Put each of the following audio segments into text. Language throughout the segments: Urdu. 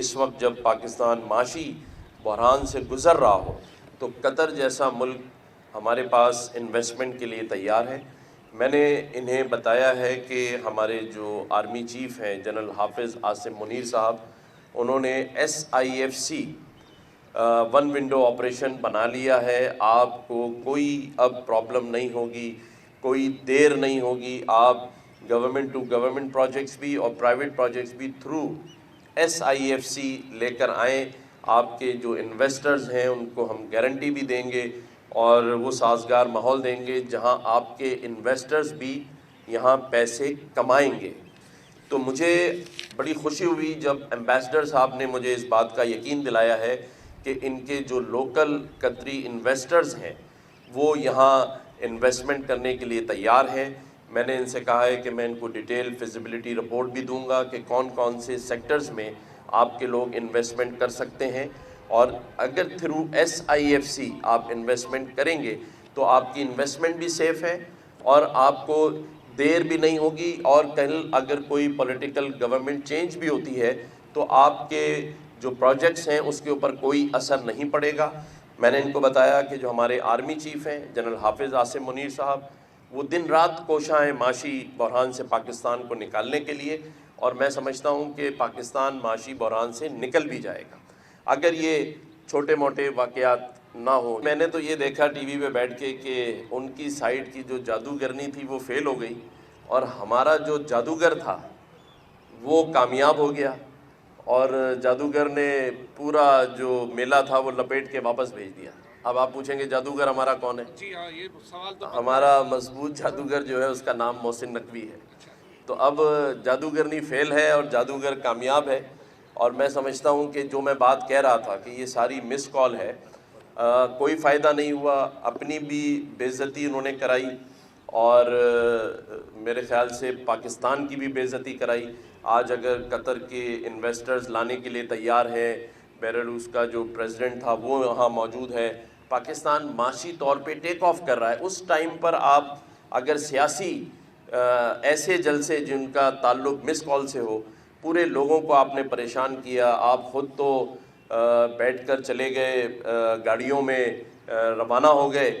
اس وقت جب پاکستان معاشی بحران سے گزر رہا ہو تو قطر جیسا ملک ہمارے پاس انویسٹمنٹ کے لیے تیار ہے۔ میں نے انہیں بتایا ہے کہ ہمارے جو آرمی چیف ہیں جنرل حافظ عاصم منیر صاحب، انہوں نے SIFC ون ونڈو آپریشن بنا لیا ہے۔ آپ کو کوئی اب پرابلم نہیں ہوگی، کوئی دیر نہیں ہوگی۔ آپ گورنمنٹ ٹو گورنمنٹ پروجیکٹس بھی اور پرائیویٹ پروجیکٹس بھی تھرو SIFC لے کر آئیں۔ آپ کے جو انویسٹرز ہیں ان کو ہم گارنٹی بھی دیں گے اور وہ سازگار ماحول دیں گے جہاں آپ کے انویسٹرز بھی یہاں پیسے کمائیں گے۔ تو مجھے بڑی خوشی ہوئی جب ایمبیسڈر صاحب نے مجھے اس بات کا یقین دلایا ہے کہ ان کے جو لوکل قطری انویسٹرز ہیں وہ یہاں انویسٹمنٹ کرنے کے لیے تیار ہیں۔ میں نے ان سے کہا ہے کہ میں ان کو ڈیٹیل فیزیبلٹی رپورٹ بھی دوں گا کہ کون کون سے سیکٹرز میں آپ کے لوگ انویسٹمنٹ کر سکتے ہیں، اور اگر تھرو SIFC آپ انویسٹمنٹ کریں گے تو آپ کی انویسٹمنٹ بھی سیف ہے اور آپ کو دیر بھی نہیں ہوگی، اور کل اگر کوئی پولیٹیکل گورنمنٹ چینج بھی ہوتی ہے تو آپ کے جو پروجیکٹس ہیں اس کے اوپر کوئی اثر نہیں پڑے گا۔ میں نے ان کو بتایا کہ جو ہمارے آرمی چیف ہیں جنرل حافظ عاصم منیر صاحب، وہ دن رات کوشاں ہیں معاشی بحران سے پاکستان کو نکالنے کے لیے، اور میں سمجھتا ہوں کہ پاکستان معاشی بحران سے نکل بھی جائے گا اگر یہ چھوٹے موٹے واقعات نہ ہوں۔ میں نے تو یہ دیکھا ٹی وی پہ بیٹھ کے کہ ان کی سائڈ کی جو جادوگرنی تھی وہ فیل ہو گئی اور ہمارا جو جادوگر تھا وہ کامیاب ہو گیا، اور جادوگر نے پورا جو میلہ تھا وہ لپیٹ کے واپس بھیج دیا۔ اب آپ پوچھیں گے جادوگر ہمارا کون ہے؟ جی ہاں، یہ سوال تو ہمارا مضبوط جادوگر جو ہے اس کا نام محسن نقوی ہے۔ تو اب جادوگرنی فیل ہے اور جادوگر کامیاب ہے، اور میں سمجھتا ہوں کہ جو میں بات کہہ رہا تھا کہ یہ ساری مس کال ہے، کوئی فائدہ نہیں ہوا، اپنی بھی بے عزتی انہوں نے کرائی اور میرے خیال سے پاکستان کی بھی بے عزتی کرائی۔ آج اگر قطر کے انویسٹرز لانے کے لیے تیار ہیں، بیلاروس کا جو پریزیڈنٹ تھا وہ وہاں موجود ہے، پاکستان معاشی طور پہ ٹیک آف کر رہا ہے، اس ٹائم پر آپ اگر سیاسی ایسے جلسے جن کا تعلق مس کال سے ہو، پورے لوگوں کو آپ نے پریشان کیا، آپ خود تو بیٹھ کر چلے گئے، گاڑیوں میں روانہ ہو گئے،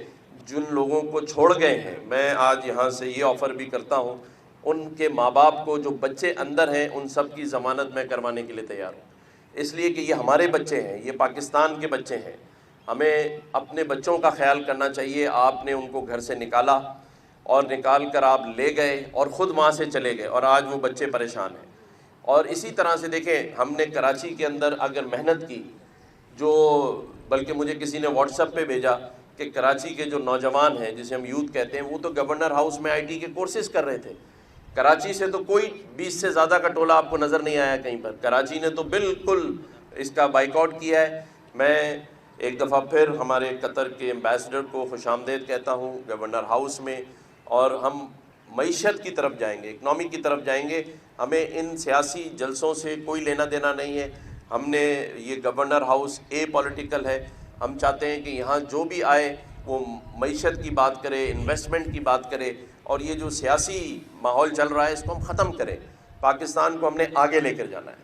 جن لوگوں کو چھوڑ گئے ہیں میں آج یہاں سے یہ آفر بھی کرتا ہوں ان کے ماں باپ کو، جو بچے اندر ہیں ان سب کی ضمانت میں کروانے کے لیے تیار ہوں، اس لیے کہ یہ ہمارے بچے ہیں، یہ پاکستان کے بچے ہیں، ہمیں اپنے بچوں کا خیال کرنا چاہیے۔ آپ نے ان کو گھر سے نکالا اور نکال کر آپ لے گئے اور خود وہاں سے چلے گئے، اور آج وہ بچے پریشان ہیں۔ اور اسی طرح سے دیکھیں، ہم نے کراچی کے اندر اگر محنت کی، جو بلکہ مجھے کسی نے واٹس ایپ پہ بھیجا کہ کراچی کے جو نوجوان ہیں جسے ہم یوتھ کہتے ہیں، وہ تو گورنر ہاؤس میں IT کے کورسز کر رہے تھے۔ کراچی سے تو کوئی 20 سے زیادہ کا ٹولہ آپ کو نظر نہیں آیا کہیں پر، کراچی نے تو بالکل اس کا بائیکاٹ کیا ہے۔ میں ایک دفعہ پھر ہمارے قطر کے ایمبیسڈر کو خوش آمدید کہتا ہوں گورنر ہاؤس میں، اور ہم معیشت کی طرف جائیں گے، اکنامی کی طرف جائیں گے۔ ہمیں ان سیاسی جلسوں سے کوئی لینا دینا نہیں ہے۔ ہم نے یہ گورنر ہاؤس پولیٹیکل ہے، ہم چاہتے ہیں کہ یہاں جو بھی آئے وہ معیشت کی بات کرے، انویسٹمنٹ کی بات کرے، اور یہ جو سیاسی ماحول چل رہا ہے اس کو ہم ختم کریں۔ پاکستان کو ہم نے آگے لے کر جانا ہے۔